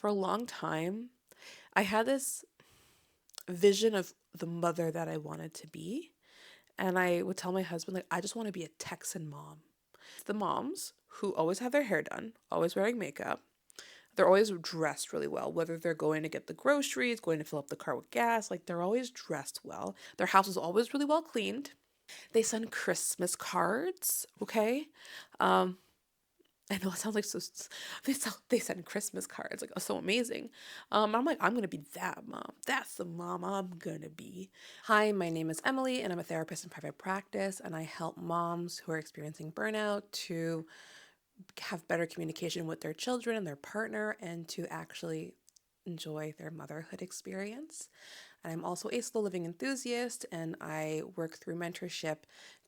For a long time, I had this vision of the mother that I wanted to be. And I would tell my husband, like, I just want to be a Texan mom. The moms who always have their hair done, always wearing makeup, they're always dressed really well, whether they're going to get the groceries, going to fill up the car with gas, like they're always dressed well. Their house is always really well cleaned. They send Christmas cards, okay? Um, I know it sounds like they send Christmas cards, like, oh, so amazing. I'm like, I'm gonna be that mom. That's the mom I'm gonna be. Hi, my name is Emily, and I'm a therapist in private practice, and I help moms who are experiencing burnout to have better communication with their children and their partner, and to actually enjoy their motherhood experience. And I'm also a slow living enthusiast, and I work through mentorship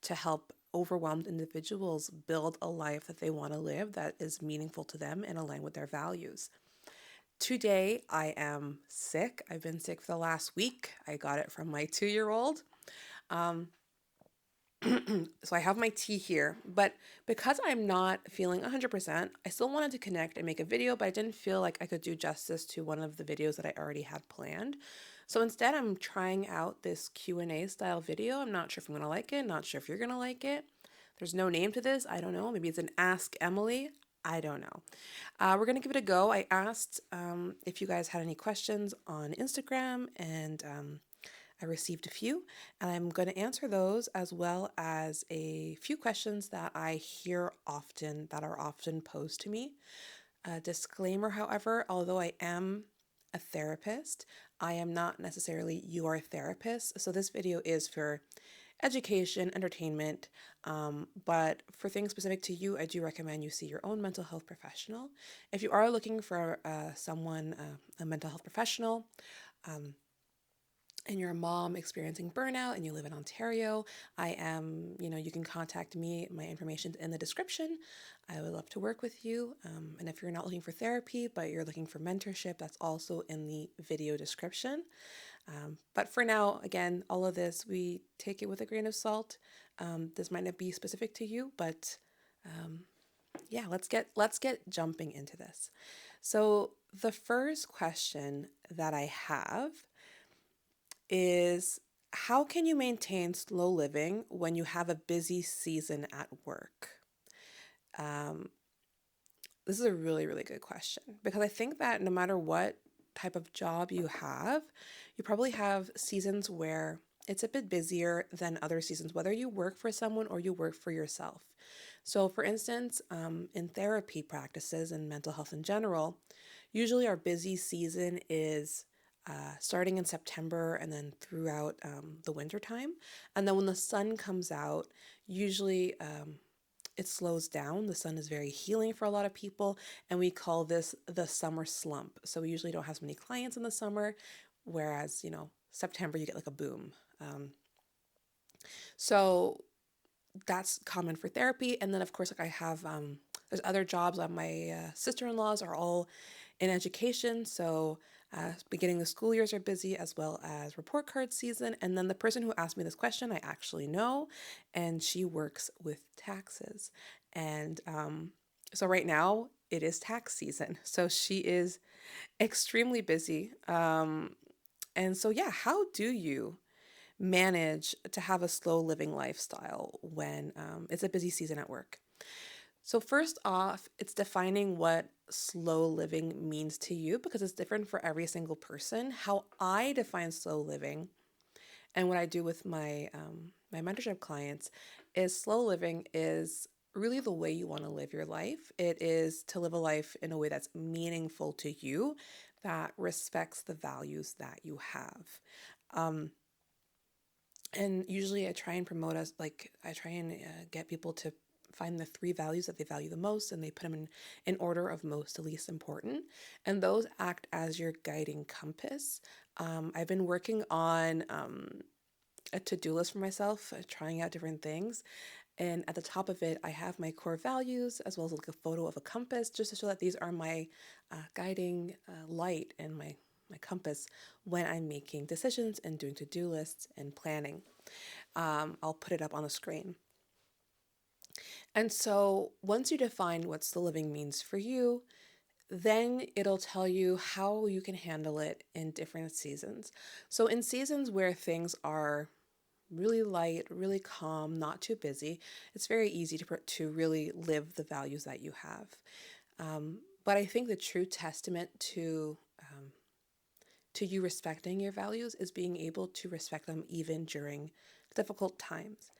to help overwhelmed individuals build a life that they want to live that is meaningful to them and aligned with their values. Today, I am sick. I've been sick for the last week. I got it from my 2 year old. Um, so I have my tea here, but because I'm not feeling 100%, I still wanted to connect and make a video, but I didn't feel like I could do justice to one of the videos that I already had planned. So instead, I'm trying out this Q&A style video. I'm not sure if I'm going to like it, not sure if you're going to like it. There's no name to this. I don't know. Maybe it's an Ask Emily. I don't know. We're going to give it a go. I asked if you guys had any questions on Instagram, and I received a few, and I'm going to answer those as well as a few questions that I hear often that are often posed to me. Disclaimer, however, although I am a therapist, I am not necessarily your therapist. So this video is for education, entertainment, but for things specific to you, I do recommend you see your own mental health professional. If you are looking for a mental health professional, um, and you're a mom experiencing burnout and you live in Ontario, you can contact me. My information's in the description. I would love to work with you. And if you're not looking for therapy, but you're looking for mentorship, that's also in the video description. But for now, again, all of this, we take it with a grain of salt. This might not be specific to you, but yeah, let's get jumping into this. So the first question that I have is, how can you maintain slow living when you have a busy season at work? Um, this is a really, really good question, because I think that no matter what type of job you have, you probably have seasons where it's a bit busier than other seasons, whether you work for someone or you work for yourself. So, for instance, in therapy practices and mental health in general, usually our busy season is starting in September and then throughout the winter time. And then when the sun comes out, usually it slows down. The sun is very healing for a lot of people, and we call this the summer slump. So we usually don't have so many clients in the summer, whereas, September you get like a boom. So that's common for therapy. And then, of course, like I have, there's other jobs. My sister-in-laws are all in education. So beginning the school years are busy, as well as report card season. And then the person who asked me this question, I actually know, and she works with taxes. And so right now it is tax season. So she is extremely busy. And so, yeah, how do you manage to have a slow living lifestyle when it's a busy season at work? So, first off, it's defining what slow living means to you, because it's different for every single person. How I define slow living and what I do with my mentorship clients is, slow living is really the way you want to live your life. It is to live a life in a way that's meaningful to you, that respects the values that you have. Um, and usually I try and promote us, like, I try and get people to find the three values that they value the most, and they put them in order of most to least important. And those act as your guiding compass. I've been working on a to-do list for myself, trying out different things. And at the top of it, I have my core values, as well as like a photo of a compass, just to show that these are my guiding light and my compass when I'm making decisions and doing to-do lists and planning. I'll put it up on the screen. And so once you define what slow living means for you, then it'll tell you how you can handle it in different seasons. So, in seasons where things are really light, really calm, not too busy, it's very easy to really live the values that you have. But I think the true testament to you respecting your values is being able to respect them even during difficult times.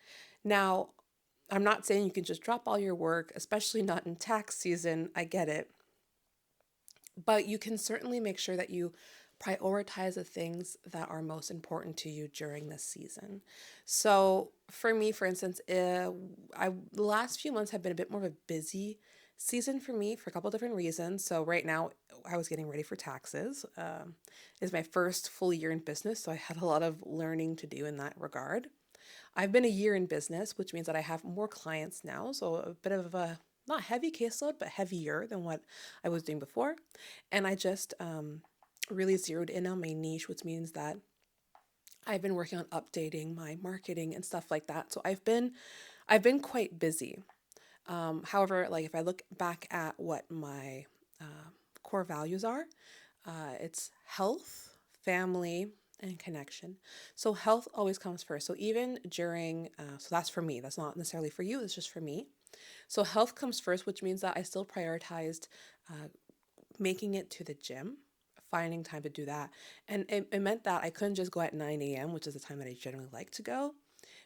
Now, I'm not saying you can just drop all your work, especially not in tax season. I get it. But you can certainly make sure that you prioritize the things that are most important to you during this season. So, for me, for instance, the last few months have been a bit more of a busy season for me for a couple different reasons. So, right now, I was getting ready for taxes. It's my first full year in business, so I had a lot of learning to do in that regard. I've been a year in business, which means that I have more clients now. So a bit of a not heavy caseload, but heavier than what I was doing before. And I just really zeroed in on my niche, which means that I've been working on updating my marketing and stuff like that. So I've been quite busy. However, like if I look back at what my core values are, it's health, family, and connection. So health always comes first. So even during, so that's for me. That's not necessarily for you. It's just for me. So health comes first, which means that I still prioritized uh, making it to the gym, finding time to do that. And it meant that I couldn't just go at 9 a.m., which is the time that I generally like to go.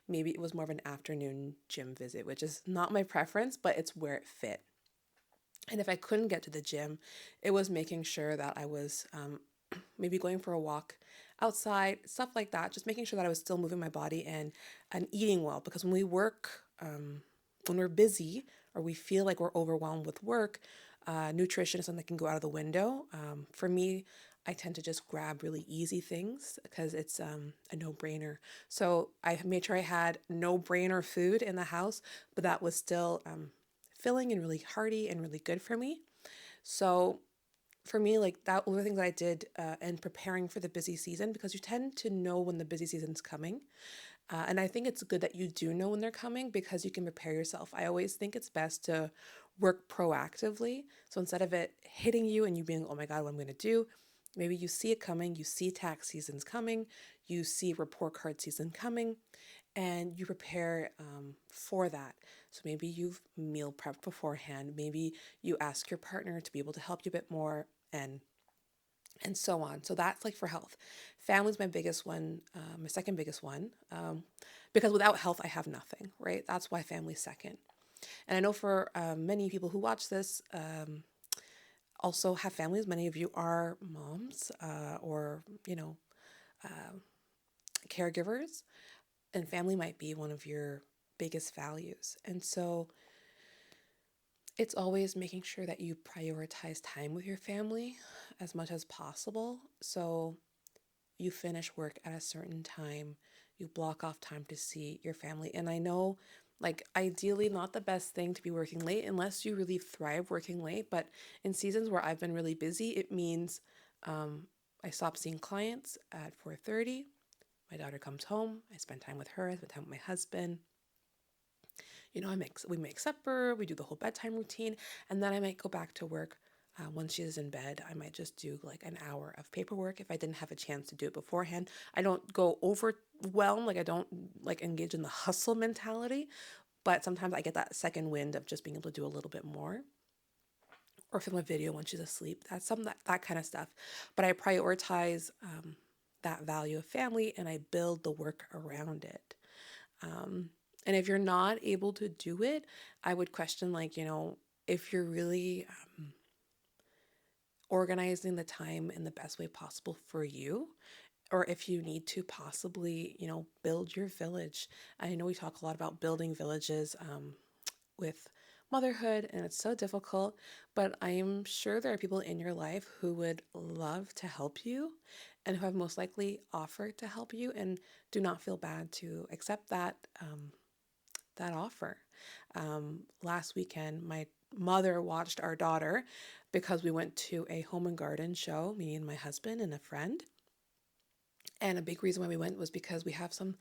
Maybe it was more of an afternoon gym visit, which is not my preference, but it's where it fit. And if I couldn't get to the gym, it was making sure that I was maybe going for a walk outside, stuff like that, just making sure that I was still moving my body and eating well. Because when we work, when we're busy or we feel like we're overwhelmed with work, nutrition is something that can go out of the window. For me, I tend to just grab really easy things because it's a no brainer. So I made sure I had no brainer food in the house, but that was still filling and really hearty and really good for me. So for me, like that were the things I did in preparing for the busy season because you tend to know when the busy season's coming. And I think it's good that you do know when they're coming because you can prepare yourself. I always think it's best to work proactively. So instead of it hitting you and you being, oh my God, what I'm going to do, maybe you see it coming, you see tax season's coming, you see report card season coming, and you prepare for that. So maybe you've meal prepped beforehand. Maybe you ask your partner to be able to help you a bit more and so on. So that's like for health. Family's my biggest one, my second biggest one, because without health, I have nothing, right? That's why family's second. And I know for many people who watch this also have families. Many of you are moms or, caregivers, and family might be one of your biggest values. And so it's always making sure that you prioritize time with your family as much as possible. So you finish work at a certain time, you block off time to see your family. And I know, like, ideally, not the best thing to be working late unless you really thrive working late. But in seasons where I've been really busy, it means I stop seeing clients at 4:30. My daughter comes home. I spend time with her. I spend time with my husband. We make supper. We do the whole bedtime routine, and then I might go back to work. Once she's in bed, I might just do like an hour of paperwork if I didn't have a chance to do it beforehand. I don't go overwhelmed, like I don't like engage in the hustle mentality, but sometimes I get that second wind of just being able to do a little bit more or film a video when she's asleep. That's that kind of stuff. But I prioritize that value of family and I build the work around it. And if you're not able to do it, I would question, like, if you're really organizing the time in the best way possible for you, or if you need to possibly, build your village. I know we talk a lot about building villages with motherhood, and it's so difficult, but I am sure there are people in your life who would love to help you and who have most likely offered to help you, and do not feel bad to accept that offer. Last weekend, my mother watched our daughter because we went to a home and garden show, me and my husband and a friend. And a big reason why we went was because we have some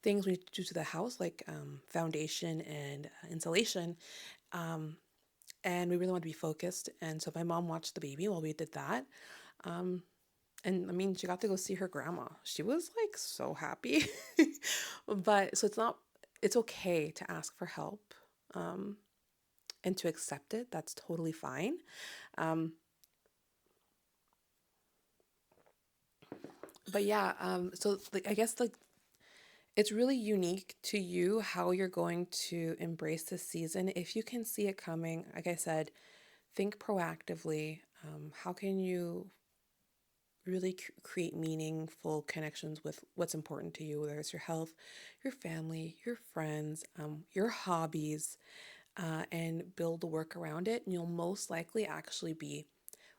things we need to do to the house, like foundation and insulation. and we really wanted to be focused. And so my mom watched the baby while we did that. Um, and I mean, she got to go see her grandma. She was like so happy. But so it's okay to ask for help, um, and to accept it. That's totally fine. Um, but yeah, so like I guess like it's really unique to you how you're going to embrace this season. If you can see it coming, like I said, think proactively. How can you really create meaningful connections with what's important to you, whether it's your health, your family, your friends, your hobbies, and build the work around it? And you'll most likely actually be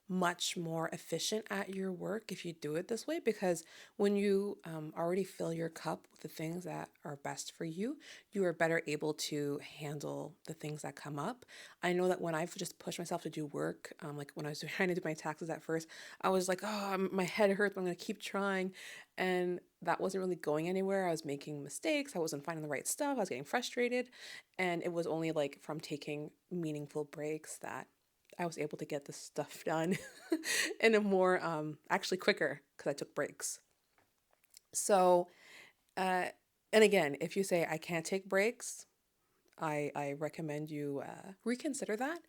much more efficient at your work if you do it this way, because when you already fill your cup with the things that are best for you, you are better able to handle the things that come up. I know that when I've just pushed myself to do work, like when I was trying to do my taxes at first, I was like, oh, my head hurts, I'm going to keep trying. And that wasn't really going anywhere. I was making mistakes. I wasn't finding the right stuff. I was getting frustrated. And it was only like from taking meaningful breaks that I was able to get this stuff done in a more actually quicker because I took breaks. So, uh, and again, if you say I can't take breaks, I recommend you reconsider that.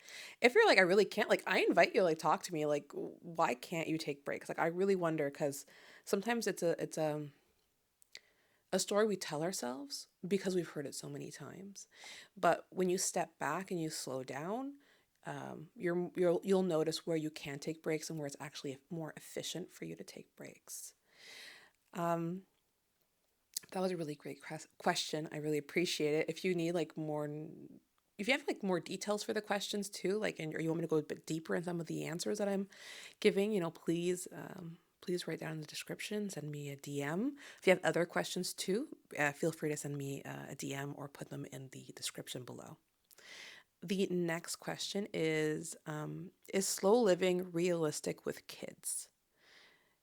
If you're like I really can't, like I invite you to like talk to me, like why can't you take breaks? Like I really wonder because sometimes it's a story we tell ourselves because we've heard it so many times. But when you step back and you slow down, you'll notice where you can take breaks and where it's actually more efficient for you to take breaks. Um, that was a really great question. I really appreciate it. If you need like more, if you have like more details for the questions too, like and or you want me to go a bit deeper in some of the answers that I'm giving, please write down in the description, send me a DM. If you have other questions too, feel free to send me a DM or put them in the description below. The next question is slow living realistic with kids?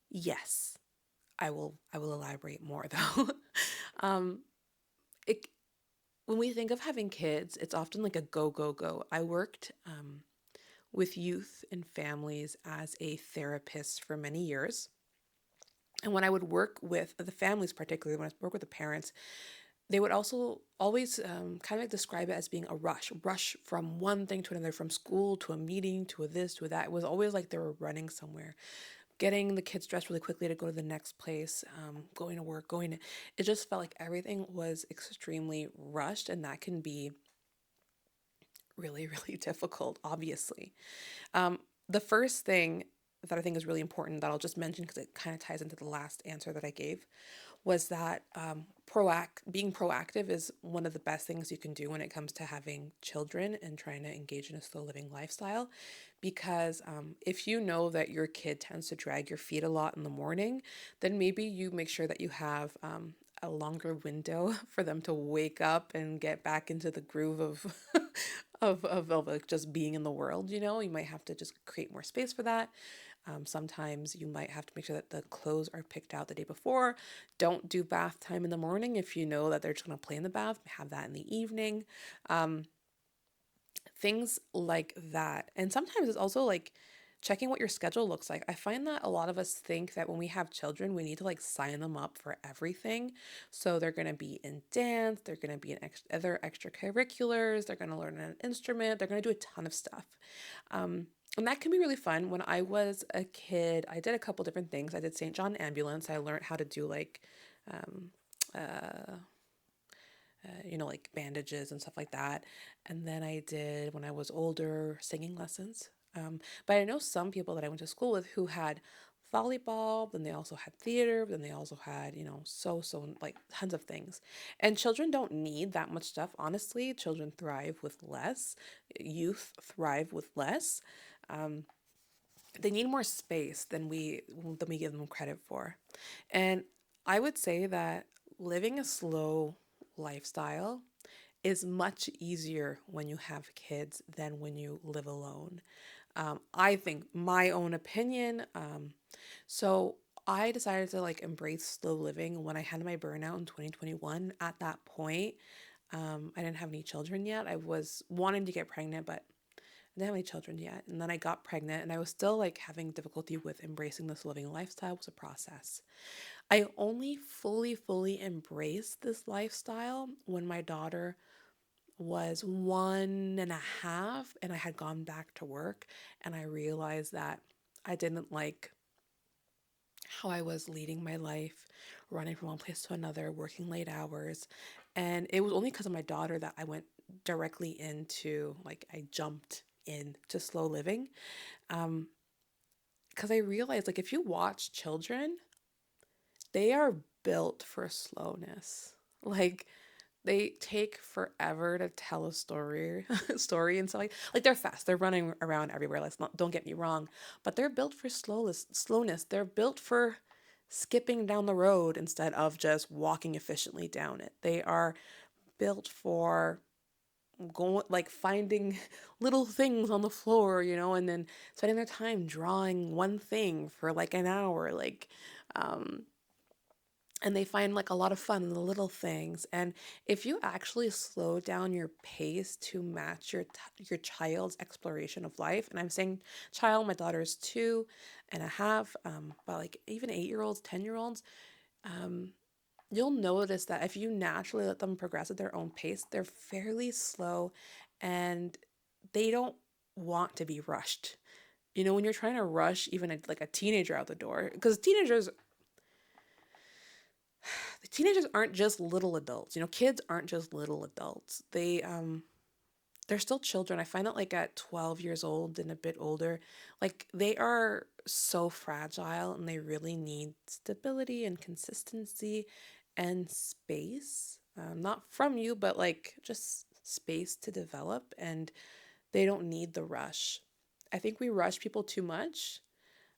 Yes, I will elaborate more though. um, it, when we think of having kids, it's often like a go, go, go. I worked with youth and families as a therapist for many years. And when I would work with the families, particularly when I work with the parents, they would also always kind of describe it as being a rush from one thing to another, from school to a meeting to a this to a that. It was always like they were running somewhere, getting the kids dressed really quickly to go to the next place, going to work, it just felt like everything was extremely rushed, and that can be really, really difficult, obviously. Um, the first thing that I think is really important that I'll just mention because it kind of ties into the last answer that I gave was that being proactive is one of the best things you can do when it comes to having children and trying to engage in a slow living lifestyle. Because if you know that your kid tends to drag your feet a lot in the morning, then maybe you make sure that you have a longer window for them to wake up and get back into the groove of of like just being in the world. You might have to just create more space for that. Sometimes you might have to make sure that the clothes are picked out the day before. Don't do bath time in the morning if you know that they're just going to play in the bath. Have that in the evening. Um, Things like that. And sometimes it's also like checking what your schedule looks like. I find that a lot of us think that when we have children, we need to like sign them up for everything. So they're going to be in dance, they're going to be in other extracurriculars, they're going to learn an instrument, they're going to do a ton of stuff. And that can be really fun. When I was a kid, I did a couple different things. I did St. John Ambulance. I learned how to do like um, uh, like bandages and stuff like that. And then I did, when I was older, singing lessons. But I know some people that I went to school with who had volleyball, then they also had theater, then they also had, so like tons of things. And children don't need that much stuff. Honestly, children thrive with less. Youth thrive with less. Um, they need more space than we give them credit for. And I would say that living a slow lifestyle is much easier when you have kids than when you live alone. I think my own opinion. So I decided to like embrace slow living when I had my burnout in 2021. At that point, I didn't have any children yet. I was wanting to get pregnant, but didn't have any children yet. And then I got pregnant and I was still like having difficulty with embracing this living lifestyle. It was a process. I only fully embraced this lifestyle when my daughter was 1.5 and I had gone back to work, and I realized that I didn't like how I was leading my life, running from one place to another, working late hours. And it was only because of my daughter that I went directly into, like, I jumped into slow living. Um, because I realized, like, if you watch children, they are built for slowness. Like, they take forever to tell a story and so like they're fast, they're running around everywhere. Let's not, don't get me wrong, but they're built for slowness. They're built for skipping down the road instead of just walking efficiently down it. They are built for going, like, finding little things on the floor, and then spending their time drawing one thing for like an hour, like, um and they find like a lot of fun in the little things. And if you actually slow down your pace to match your child's exploration of life, and I'm saying child, my daughter is 2.5, but like even 8-year-olds, 10-year-olds, um, you'll notice that if you naturally let them progress at their own pace, they're fairly slow and they don't want to be rushed. When you're trying to rush even like a teenager out the door, because teenagers aren't just little adults. Kids aren't just little adults. They're still children. I find that like at 12 years old and a bit older, like they are so fragile and they really need stability and consistency and space. Not from you, but like just space to develop, and they don't need the rush. I think we rush people too much,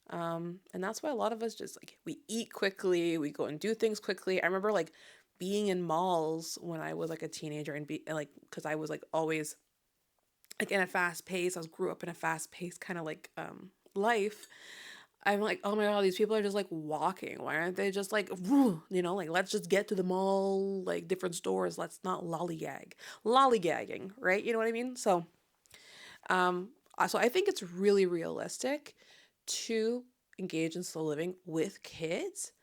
and that's why a lot of us just like we eat quickly, we go and do things quickly. I remember like being in malls when I was like a teenager and be like, because I was like always like in a fast pace. I was grew up in a fast pace kind of like life. I'm like, oh my god, these people are just like walking. Why aren't they just like, like let's just get to the mall, like different stores. Let's not lollygagging, right? You know what I mean? Um, so I think it's really realistic to engage in slow living with kids.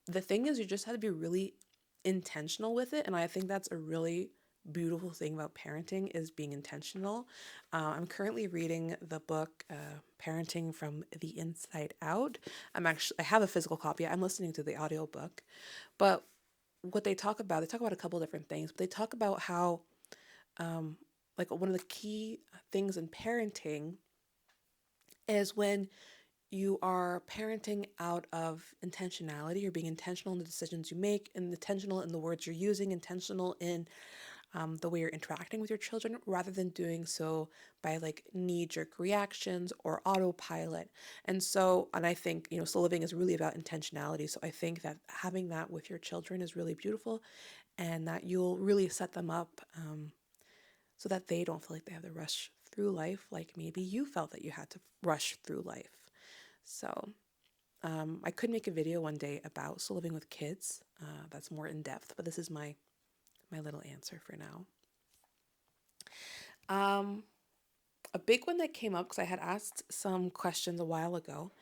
The thing is, you just have to be really intentional with it, and I think that's a really beautiful thing about parenting is being intentional. I'm currently reading the book Parenting from the Inside Out. I have a physical copy. I'm listening to the audiobook. But what they talk about a couple different things, but they talk about how um, like one of the key things in parenting is when you are parenting out of intentionality. You're being intentional in the decisions you make, and intentional in the words you're using, intentional in the way you're interacting with your children, rather than doing so by like knee jerk reactions or autopilot. And I think, slow living is really about intentionality. So I think that having that with your children is really beautiful, and that you'll really set them up so that they don't feel like they have to rush through life like maybe you felt that you had to rush through life. So I could make a video one day about slow living with kids. That's more in depth, but this is my little answer for now. Um, a big one that came up because I had asked some questions a while ago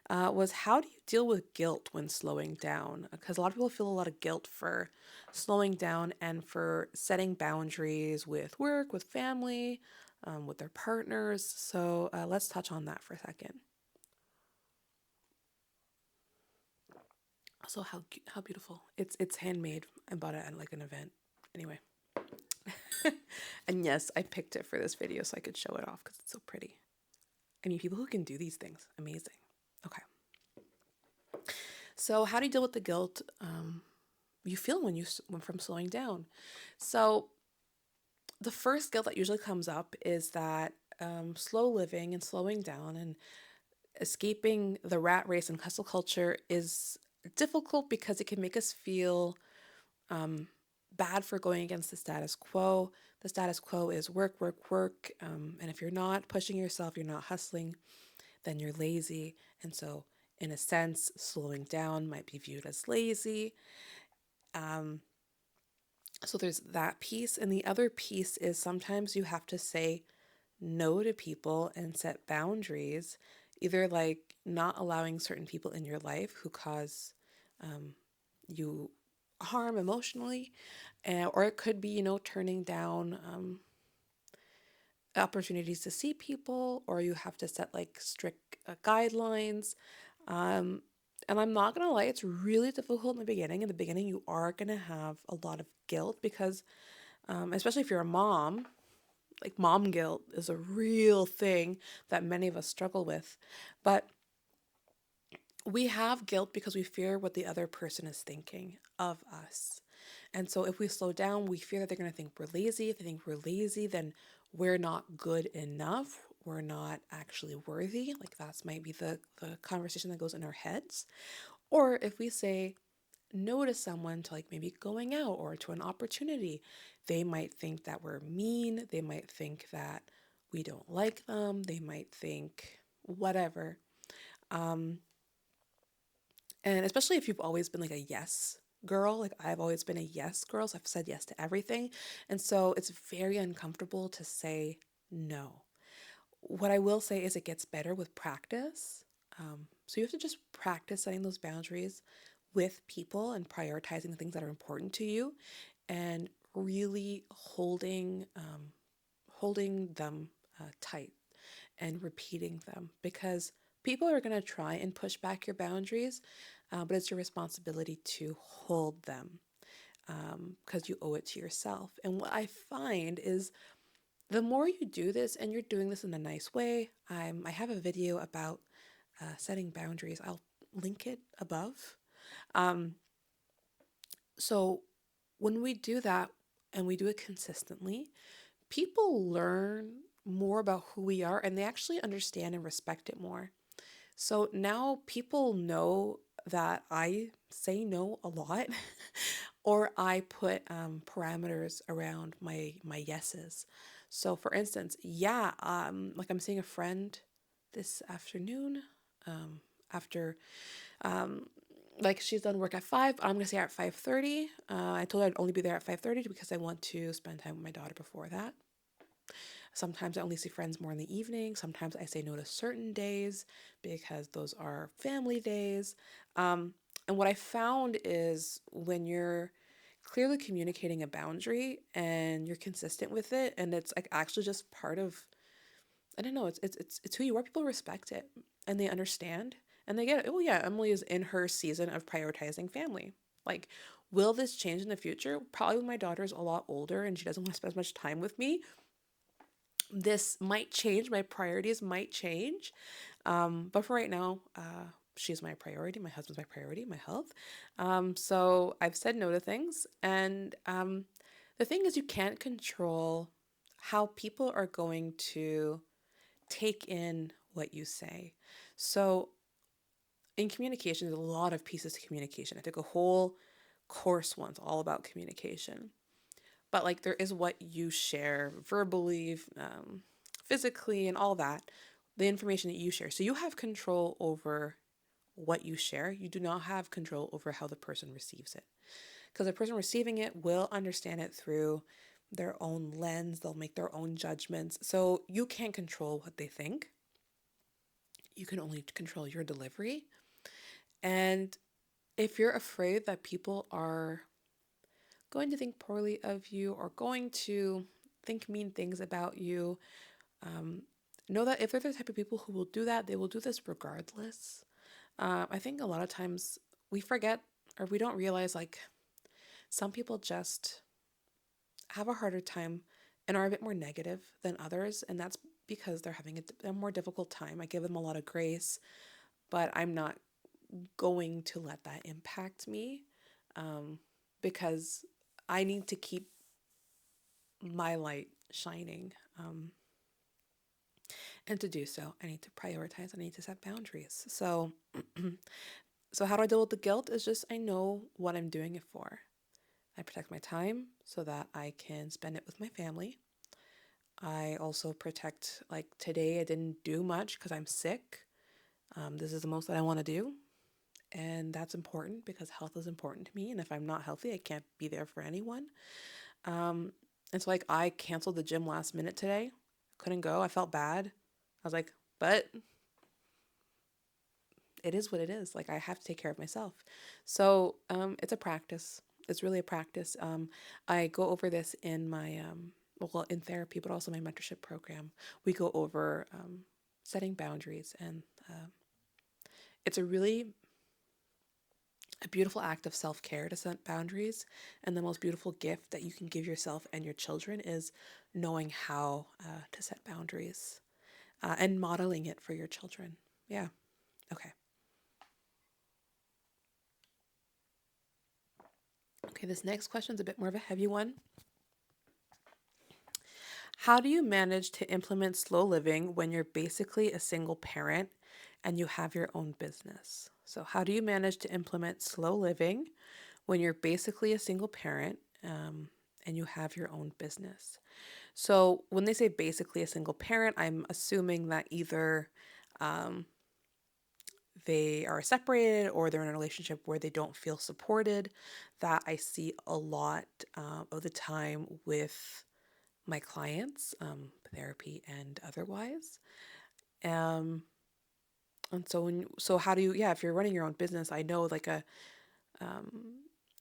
was, how do you deal with guilt when slowing down? Because a lot of people feel a lot of guilt for slowing down and for setting boundaries with work, with family, with their partners. So let's touch on that for a second. Also, how beautiful! It's handmade. I bought it at like an event. Anyway, and yes, I picked it for this video so I could show it off because it's so pretty. I mean, people who can do these things, amazing. Okay, so how do you deal with the guilt you feel when from slowing down? So the first guilt that usually comes up is that slow living and slowing down and escaping the rat race and hustle culture is difficult because it can make us feel um, bad for going against the status quo. The status quo is work, work, work. And if you're not pushing yourself, you're not hustling, then you're lazy. And so, in a sense, slowing down might be viewed as lazy. Um, so, there's that piece. And the other piece is sometimes you have to say no to people and set boundaries, either like not allowing certain people in your life who cause you harm emotionally, or it could be, turning down opportunities to see people, or you have to set like strict guidelines. Um, and I'm not gonna lie, it's really difficult in the beginning. In the beginning, you are gonna have a lot of guilt because, especially if you're a mom, like mom guilt is a real thing that many of us struggle with. But we have guilt because we fear what the other person is thinking of us. And so if we slow down, we fear that they're going to think we're lazy. If they think we're lazy, then we're not good enough. We're not actually worthy. Like that's might be the conversation that goes in our heads. Or if we say no to someone, to like maybe going out or to an opportunity, they might think that we're mean. They might think that we don't like them. They might think whatever. Um, And especially if you've always been like a yes girl, like I've always been a yes girl, so I've said yes to everything. And so it's very uncomfortable to say no. What I will say is it gets better with practice. So you have to just practice setting those boundaries with people and prioritizing the things that are important to you and really holding them tight and repeating them because people are going to try and push back your boundaries, but it's your responsibility to hold them because you owe it to yourself. And what I find is the more you do this, and you're doing this in a nice way, I have a video about setting boundaries. I'll link it above. Um, so when we do that and we do it consistently, people learn more about who we are and they actually understand and respect it more. So now people know that I say no a lot or I put parameters around my yeses. So for instance, yeah, like I'm seeing a friend this afternoon after um, like she's done work at 5. I'm gonna say at 5:30. I told her I'd only be there at 5:30 because I want to spend time with my daughter before that. Sometimes I only see friends more in the evening. Sometimes I say no to certain days because those are family days. And what I found is when you're clearly communicating a boundary and you're consistent with it, and it's like actually just part of, I don't know, it's who you are. People respect it and they understand and they get it. Oh yeah, Emily is in her season of prioritizing family. Like, will this change in the future? Probably when my daughter is a lot older and she doesn't want to spend as much time with me, this might change. My priorities might change. But for right now, she's my priority. My husband's my priority, my health. So I've said no to things. And the thing is, you can't control how people are going to take in what you say. So in communication, there's a lot of pieces to communication. I took a whole course once all about communication. But like there is what you share verbally, physically, and all that, the information that you share. So you have control over what you share. You do not have control over how the person receives it. Because the person receiving it will understand it through their own lens, they'll make their own judgments. So you can't control what they think. You can only control your delivery. And if you're afraid that people are going to think poorly of you or going to think mean things about you, um, know that if they're the type of people who will do that, they will do this regardless. I think a lot of times we forget or we don't realize like some people just have a harder time and are a bit more negative than others. And that's because they're having a more difficult time. I give them a lot of grace, but I'm not going to let that impact me because I need to keep my light shining. And to do so, I need to prioritize, I need to set boundaries. So how do I deal with the guilt? Is just I know what I'm doing it for. I protect my time so that I can spend it with my family. I also protect, like today, I didn't do much because I'm sick. This is the most that I want to do. And that's important because health is important to me. And if I'm not healthy, I can't be there for anyone. And so, like, I canceled the gym last minute today couldn't go. I felt bad. I was like, but it is what it is. Like, I have to take care of myself. So it's a practice. It's really a practice. I go over this in my, well, in therapy, but also my mentorship program. We go over setting boundaries, and it's a beautiful act of self-care to set boundaries. And the most beautiful gift that you can give yourself and your children is knowing how to set boundaries and modeling it for your children. Yeah. Okay. Okay, this next question is a bit more of a heavy one. How do you manage to implement slow living when you're basically a single parent and you have your own business? So, how do you manage to implement slow living when you're basically a single parent and you have your own business? So, when they say basically a single parent, I'm assuming that either um, they are separated or they're in a relationship where they don't feel supported. That I see a lot of the time with my clients, therapy and otherwise. Um, and so so how do you, yeah, if you're running your own business, I know like um,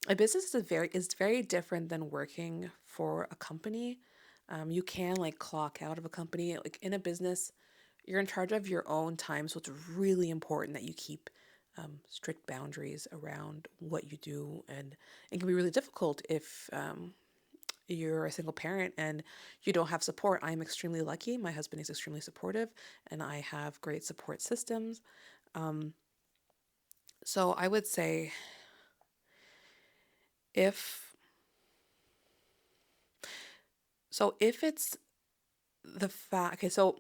a business is very different than working for a company. You can like clock out of a company. Like in a business, you're in charge of your own time, so it's really important that you keep strict boundaries around what you do, and it can be really difficult if you're a single parent and you don't have support. I'm extremely lucky. My husband is extremely supportive, and I have great support systems. Um, so I would say if if it's the fact, okay, so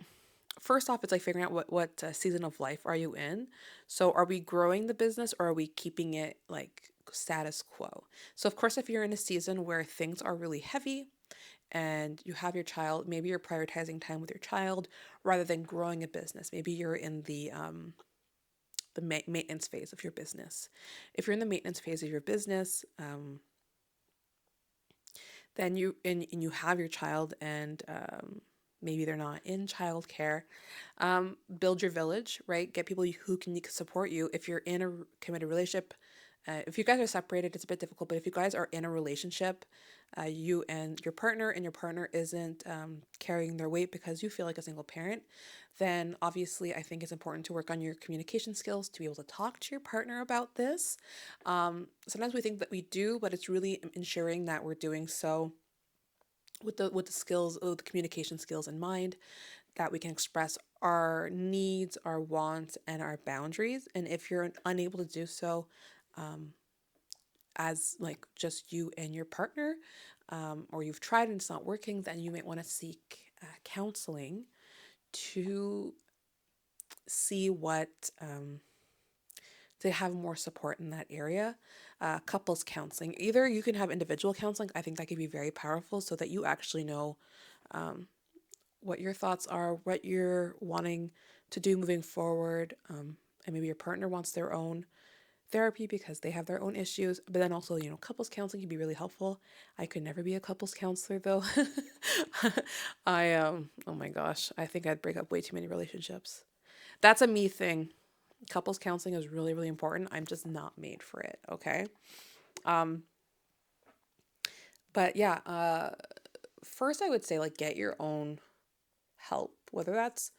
first off, it's like figuring out what season of life are you in. So are we growing the business or are we keeping it like status quo? So of course, if you're in a season where things are really heavy and you have your child, maybe you're prioritizing time with your child rather than growing a business. Maybe you're in the maintenance phase of your business. If you're in the maintenance phase of your business, then and you have your child and maybe they're not in childcare. Build your village, right? Get people who can support you. If you're in a committed relationship, if you guys are separated, it's a bit difficult. But if you guys are in a relationship, you and your partner isn't carrying their weight because you feel like a single parent, then obviously I think it's important to work on your communication skills to be able to talk to your partner about this. Sometimes we think that we do, but it's really ensuring that we're doing so with the skills, with the communication skills in mind, that we can express our needs, our wants, and our boundaries. And if you're unable to do so, as like just you and your partner, or you've tried and it's not working, then you might want to seek counseling to see what to have more support in that area. Couples counseling. Either you can have individual counseling. I think that could be very powerful so that you actually know what your thoughts are, what you're wanting to do moving forward. And maybe your partner wants their own therapy because they have their own issues. But then also, couples counseling can be really helpful. I could never be a couples counselor though. Oh my gosh, I think I'd break up way too many relationships. That's a me thing. Couples counseling is really, really important. I'm just not made for it, okay? Um, but yeah, first I would say like get your own help, whether that's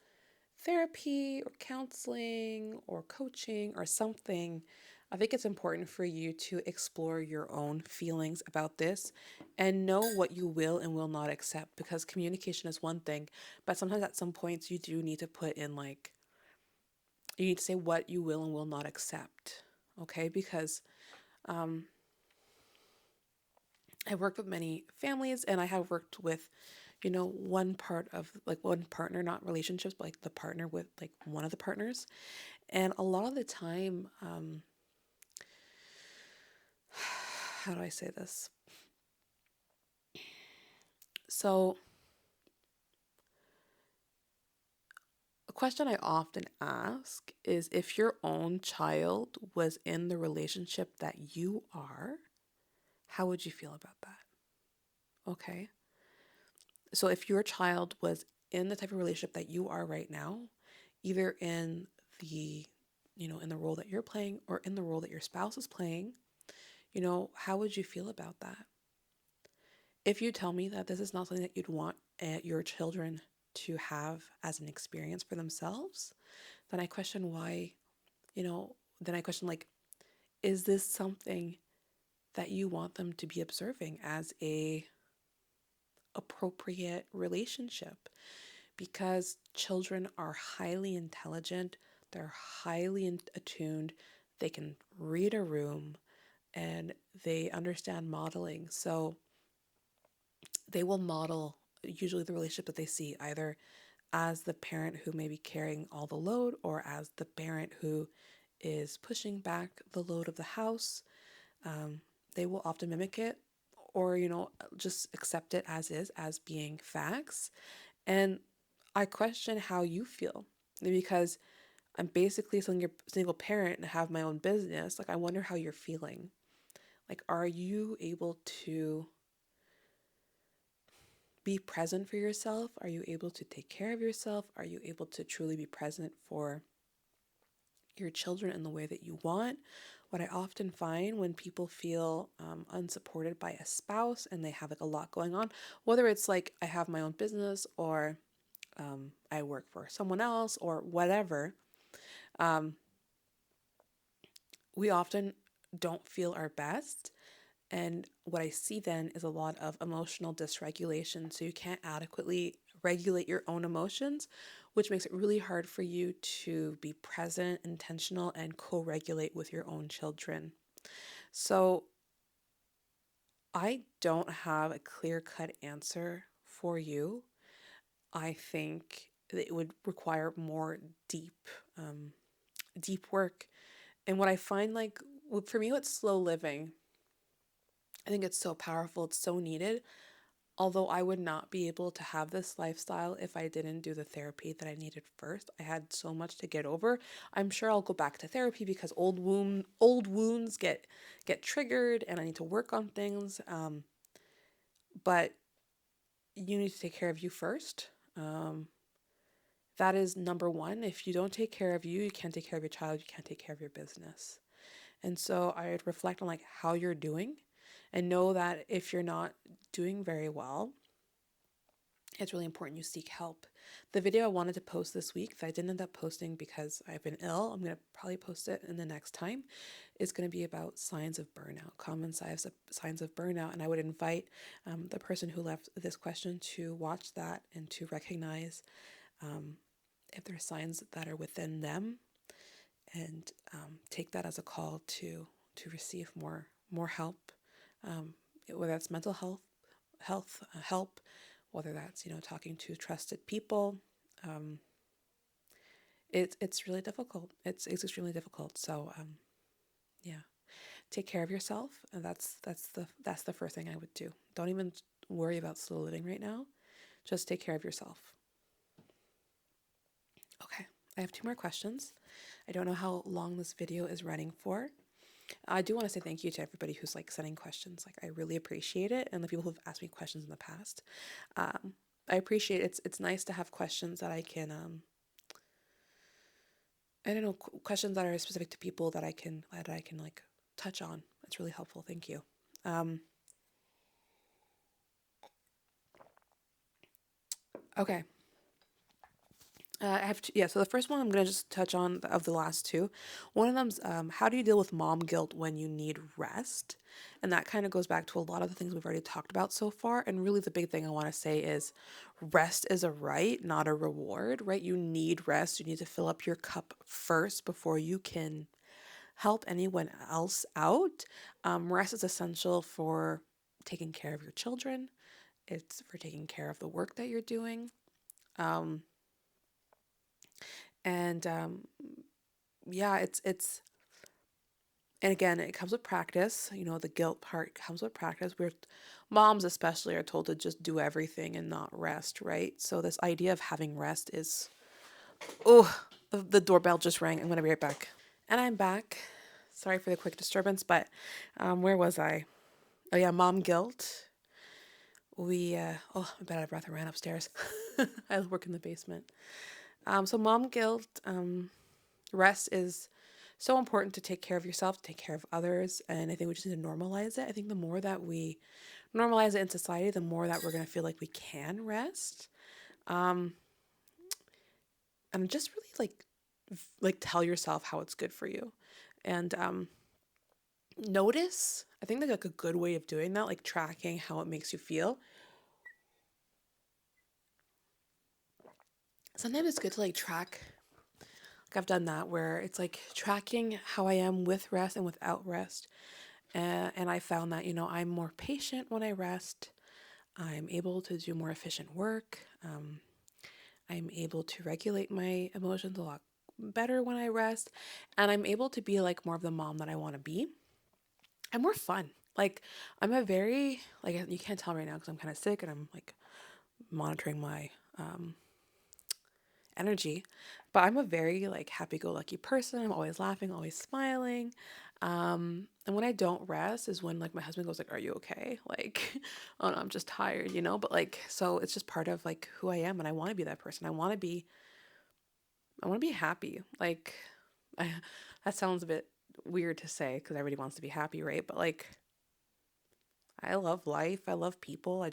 therapy or counseling or coaching or something. I think it's important for you to explore your own feelings about this and know what you will and will not accept, because communication is one thing, but sometimes at some points you do need to put in like, you need to say what you will and will not accept, okay? Because um, I've worked with many families and I have worked with, one part of like one partner, not relationships, but like the partner with like one of the partners. And a lot of the time, how do I say this? So, a question I often ask is if your own child was in the relationship that you are, how would you feel about that? Okay. So, if your child was in the type of relationship that you are right now, either in the, in the role that you're playing or in the role that your spouse is playing, how would you feel about that? If you tell me that this is not something that you'd want your children to have as an experience for themselves, then I question why, then I question, like, is this something that you want them to be observing as a appropriate relationship? Because children are highly intelligent, they're highly attuned, they can read a room, and they understand modeling. So they will model usually the relationship that they see, either as the parent who may be carrying all the load or as the parent who is pushing back the load of the house. Um, they will often mimic it, or, just accept it as is, as being facts. And I question how you feel, because I'm basically a single parent and have my own business. Like, I wonder how you're feeling. Like, are you able to be present for yourself? Are you able to take care of yourself? Are you able to truly be present for your children in the way that you want? What I often find when people feel unsupported by a spouse and they have like a lot going on, whether it's like I have my own business or I work for someone else or whatever, um, we often don't feel our best. And what I see then is a lot of emotional dysregulation. So you can't adequately regulate your own emotions, which makes it really hard for you to be present, intentional, and co regulate with your own children. So I don't have a clear cut answer for you. I think it would require more um, deep work. And what I find, like, for me, with slow living, I think it's so powerful, it's so needed. Although I would not be able to have this lifestyle if I didn't do the therapy that I needed first. I had so much to get over. I'm sure I'll go back to therapy because old wounds get triggered, and I need to work on things. But you need to take care of you first. That is number one. If you don't take care of you, you can't take care of your child. You can't take care of your business. And so I'd reflect on like how you're doing, and know that if you're not doing very well, it's really important you seek help. The video I wanted to post this week that I didn't end up posting because I've been ill, I'm going to probably post it in the next time, is going to be about signs of burnout, common signs of burnout. And I would invite the person who left this question to watch that and to recognize um, if there are signs that are within them, and take that as a call to receive more help, um, whether that's mental health help, whether that's talking to trusted people. Um, it's really difficult. It's extremely difficult. So yeah, take care of yourself, and that's the first thing I would do. Don't even worry about slow living right now. Just take care of yourself. Okay, I have two more questions. I don't know how long this video is running for. I do want to say thank you to everybody who's like sending questions. Like, I really appreciate it, and the people who've asked me questions in the past. I appreciate it. It's nice to have questions that I can I don't know, questions that are specific to people that I can like touch on. It's really helpful. Thank you. Um, okay. I have two, yeah. So the first one I'm gonna just touch on of the last two. One of them's how do you deal with mom guilt when you need rest, and that kind of goes back to a lot of the things we've already talked about so far. And really, the big thing I want to say is, rest is a right, not a reward. Right? You need rest. You need to fill up your cup first before you can help anyone else out. Rest is essential for taking care of your children. It's for taking care of the work that you're doing. Um, and yeah, it's and again, it comes with practice. The guilt part comes with practice. We're moms especially are told to just do everything and not rest, right? So this idea of having rest is, oh, the doorbell just rang. I'm gonna be right back. And I'm back. Sorry for the quick disturbance, but where was I? Oh yeah, mom guilt. I'm bad out of breath. I ran upstairs. I work in the basement. So mom guilt, rest is so important to take care of yourself, to take care of others. And I think we just need to normalize it. I think the more that we normalize it in society, the more that we're going to feel like we can rest. Um, and just really like tell yourself how it's good for you. And notice, I think like a good way of doing that, like tracking how it makes you feel. Sometimes it's good to like track. Like I've done that where it's like tracking how I am with rest and without rest. And I found that, I'm more patient when I rest. I'm able to do more efficient work. I'm able to regulate my emotions a lot better when I rest. And I'm able to be like more of the mom that I want to be. I'm more fun. Like I'm a very, like you can't tell right now because I'm kind of sick and I'm like monitoring my energy. But I'm a very like happy-go-lucky person. I'm always laughing, always smiling. And when I don't rest is when like my husband goes like, "Are you okay?" Like, "Oh no, I'm just tired," But like, so it's just part of like who I am, and I want to be that person. I want to be happy. Like, I, that sounds a bit weird to say because everybody wants to be happy, right? But like, I love life. I love people. I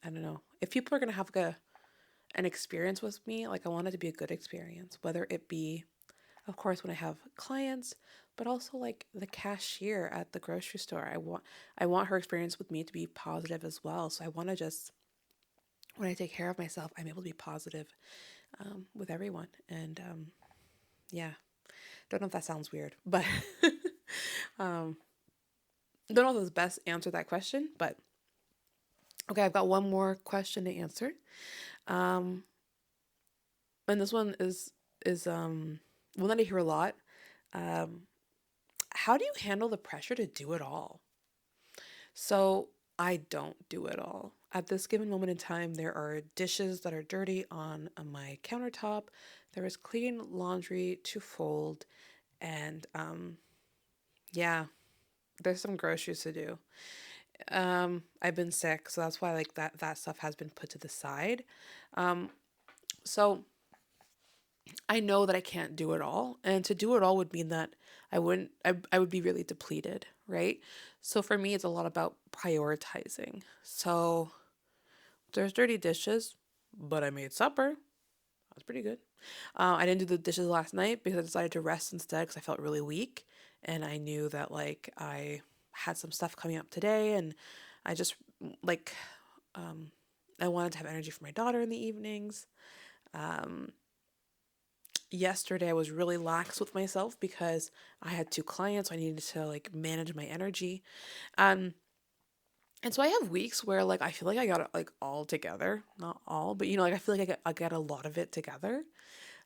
don't know. If people are gonna have like an experience with me, like I want it to be a good experience, whether it be, of course, when I have clients, but also like the cashier at the grocery store. I want her experience with me to be positive as well. So I want to just, when I take care of myself, I'm able to be positive with everyone. And yeah, don't know if that sounds weird, but um, don't know if it's best answer that question. But okay, I've got one more question to answer. Um, and this one is one that I hear a lot. Um, how do you handle the pressure to do it all? So I don't do it all. At this given moment in time, there are dishes that are dirty on my countertop. There is clean laundry to fold, and yeah, there's some groceries to do. I've been sick, so that's why like that stuff has been put to the side. Um, so I know that I can't do it all, and to do it all would mean that I would be really depleted, right? So for me, it's a lot about prioritizing. So there's dirty dishes, but I made supper. That's pretty good. I didn't do the dishes last night because I decided to rest instead because I felt really weak, and I knew that like I had some stuff coming up today, and I just like um, I wanted to have energy for my daughter in the evenings. Um, Yesterday I was really lax with myself because I had two clients, so I needed to like manage my energy. Um, and so I have weeks where like I feel like I got it like all together, not all, but like I feel like I get a lot of it together.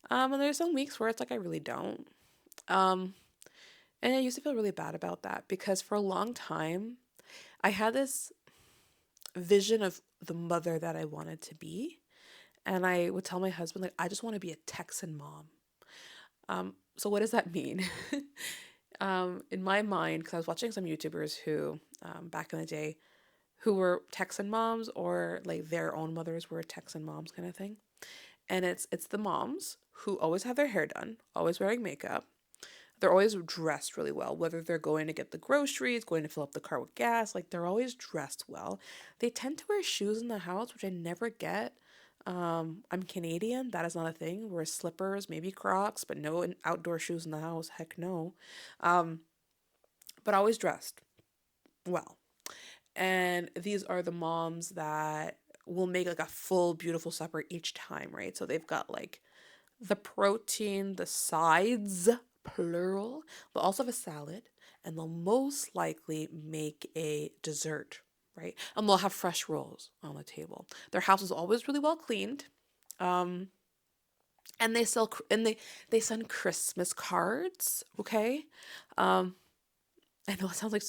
And there's some weeks where it's like I really don't. Um, and I used to feel really bad about that because for a long time I had this vision of the mother that I wanted to be, and I would tell my husband like I just want to be a Texan mom. So what does that mean? In my mind, because I was watching some YouTubers who, back in the day, who were Texan moms or like their own mothers were Texan moms kind of thing. And it's the moms who always have their hair done, always wearing makeup. They're always dressed really well, whether they're going to get the groceries, going to fill up the car with gas, like they're always dressed well. They tend to wear shoes in the house, which I never get. I'm Canadian. That is not a thing. Wear slippers, maybe Crocs, but no outdoor shoes in the house. Heck no. Um, but always dressed well. And these are the moms that will make like a full, beautiful supper each time, right? So they've got like the protein, the sides, plural. They'll also have a salad, and they'll most likely make a dessert, right? And they'll have fresh rolls on the table. Their house is always really well cleaned. Um, and they send Christmas cards, okay? Um, I know it sounds like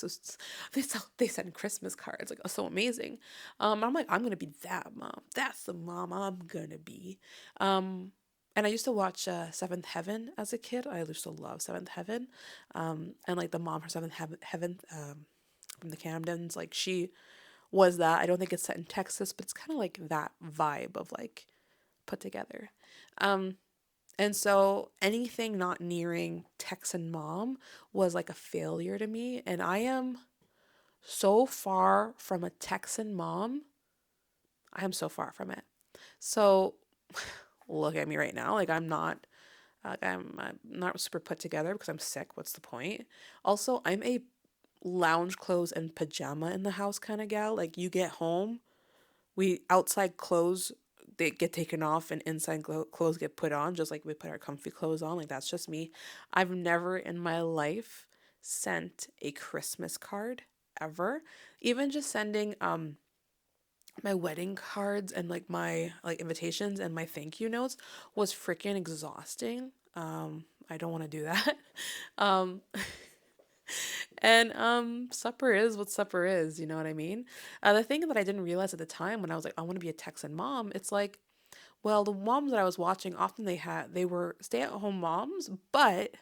they send Christmas cards, like, oh, so amazing. I'm like, I'm gonna be that mom. That's the mom I'm gonna be. Um, and I used to watch Seventh Heaven as a kid. I used to love Seventh Heaven. And like the mom from Seventh Heaven, from the Camdens, like was that. I don't think it's set in Texas, but it's kind of like that vibe of like put together. Um, and so anything not nearing Texan mom was like a failure to me. And I am so far from a Texan mom. I am so far from it. So look at me right now. Like I'm not super put together because I'm sick. What's the point? Also, I'm a lounge clothes and pajama in the house kind of gal. Like you get home, we outside clothes they get taken off and inside clothes get put on, just like we put our comfy clothes on. Like that's just me. I've never in my life sent a Christmas card ever. Even just sending my wedding cards and like my like invitations and my thank you notes was freaking exhausting. I don't want to do that. um and supper is what supper is, you know what I mean? The thing that I didn't realize at the time when I was like I want to be a Texan mom, it's like, well, the moms that I was watching often they were stay-at-home moms, but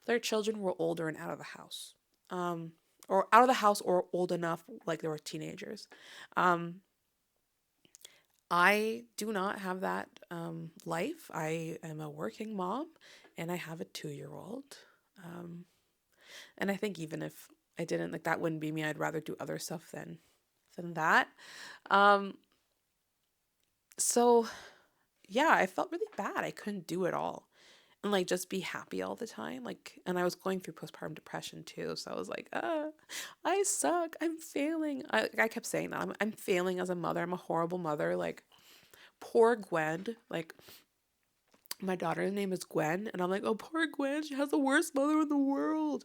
their children were older and out of the house. Or out of the house or old enough like they were teenagers. Um I do not have that life. I am a working mom and I have a 2 year old. Um, and I think even if I didn't, like, that wouldn't be me, I'd rather do other stuff than that. Um, so, yeah, I felt really bad. I couldn't do it all and like just be happy all the time. Like, and I was going through postpartum depression too. So I was like, I suck. I'm failing. I kept saying that. I'm failing as a mother. I'm a horrible mother. Like, poor Gwen. Like, my daughter's name is Gwen, and I'm like, oh, poor Gwen, she has the worst mother in the world.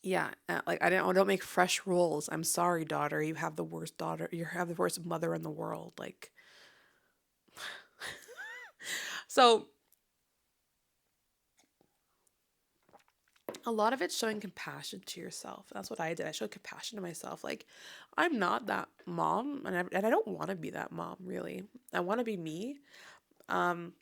Yeah, like I don't make fresh rules. I'm sorry, daughter. You have the worst daughter. You have the worst mother in the world. Like, so a lot of it's showing compassion to yourself. That's what I did. I showed compassion to myself. Like, I'm not that mom, and I don't want to be that mom. Really, I want to be me. Um,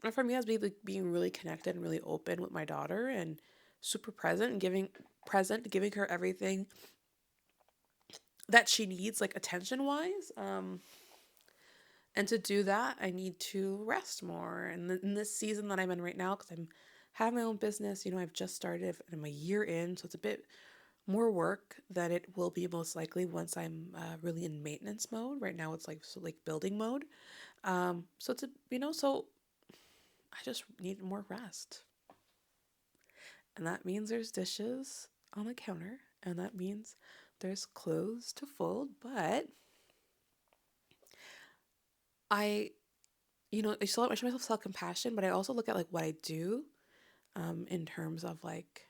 and for me, that's like being really connected and really open with my daughter and super present and giving her everything that she needs, like attention wise. And to do that, I need to rest more. And in this season that I'm in right now, because I'm have my own business, you know, I've just started and I'm a year in, so it's a bit more work than it will be most likely once I'm really in maintenance mode. Right now, it's like building mode. So it's a, so I just need more rest, and that means there's dishes on the counter, and that means there's clothes to fold, but I I still I show myself self compassion, but I also look at like what I do, in terms of like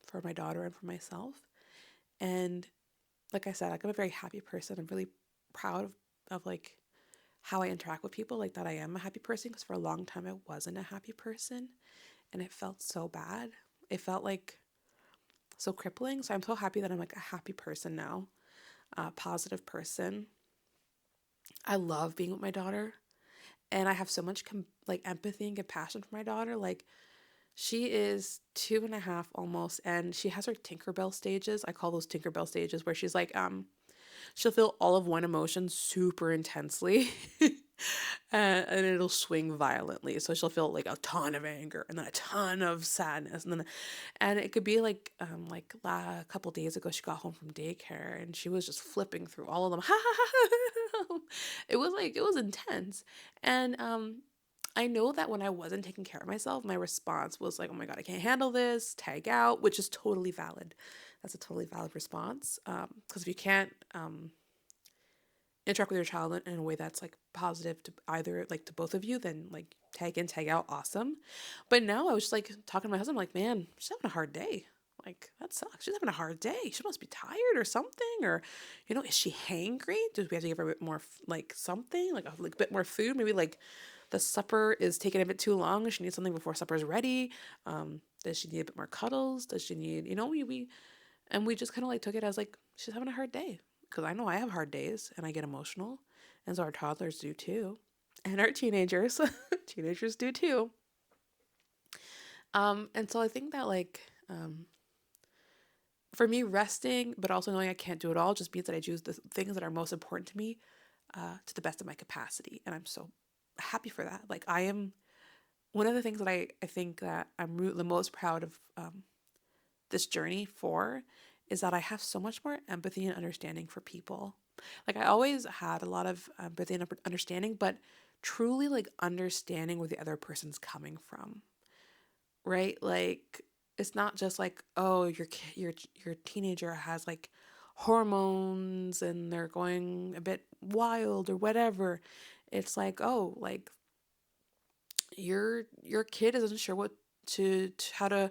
for my daughter and for myself. And like I said, like I'm a very happy person. I'm really proud of like how I interact with people, like that I am a happy person, because for a long time I wasn't a happy person and it felt so bad. It felt like so crippling. So I'm so happy that I'm like a happy person now, a positive person. I love being with my daughter and I have so much like empathy and compassion for my daughter. Like, she is 2.5 almost, and she has her Tinkerbell stages. I call those Tinkerbell stages where she's like, she'll feel all of one emotion super intensely, and it'll swing violently. So she'll feel like a ton of anger, and then a ton of sadness, and it could be like, a couple days ago, she got home from daycare, and she was just flipping through all of them. It was intense, and I know that when I wasn't taking care of myself, my response was like, oh my God, I can't handle this, tag out, which is totally valid. That's a totally valid response. Because if you can't interact with your child in a way that's like positive to either, like to both of you, then like tag in, tag out, awesome. But now I was just like talking to my husband, like, man, she's having a hard day. Like, that sucks. She's having a hard day. She must be tired or something. Or, is she hangry? Do we have to give her a bit more, like, something? Like, a bit more food? Maybe, like, the supper is taking a bit too long. She needs something before supper is ready. Does she need a bit more cuddles? Does she need, and we just kind of, like, took it as, like, she's having a hard day. Because I know I have hard days and I get emotional. And so our toddlers do, too. And our teenagers. Teenagers do, too. And so I think that, like, For me, resting, but also knowing I can't do it all, just means that I choose the things that are most important to me to the best of my capacity. And I'm so happy for that. Like, I am one of the things that I think that I'm the most proud of this journey for is that I have so much more empathy and understanding for people. Like, I always had a lot of empathy and understanding, but truly like understanding where the other person's coming from, right? Like, it's not just like, oh, your teenager has like hormones and they're going a bit wild or whatever. It's like, oh, like your kid isn't sure what to how to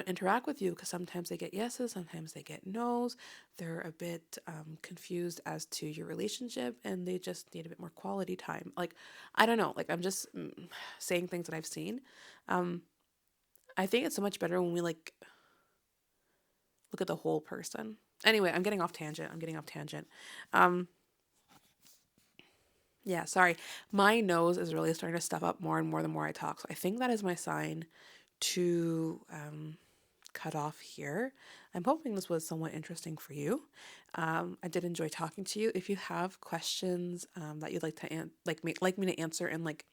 interact with you, because sometimes they get yeses, sometimes they get nos. They're a bit confused as to your relationship, and they just need a bit more quality time. Like, I don't know, like I'm just saying things that I've seen. um I think it's so much better when we like look at the whole person. Anyway, I'm getting off tangent. um yeah, sorry, my nose is really starting to stuff up more and more the more I talk, so I think that is my sign to cut off here. I'm hoping this was somewhat interesting for you. I did enjoy talking to you. If you have questions that you'd like to like me to answer in like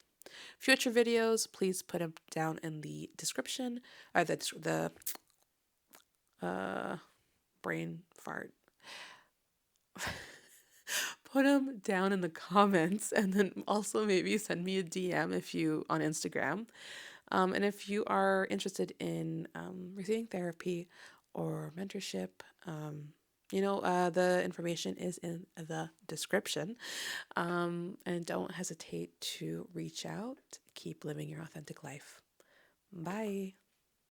future videos, please put them down in the description, or the uh brain fart. Put them down in the comments, and then also maybe send me a DM if you on Instagram. And if you are interested in receiving therapy or mentorship, the information is in the description. And don't hesitate to reach out. Keep living your authentic life. Bye.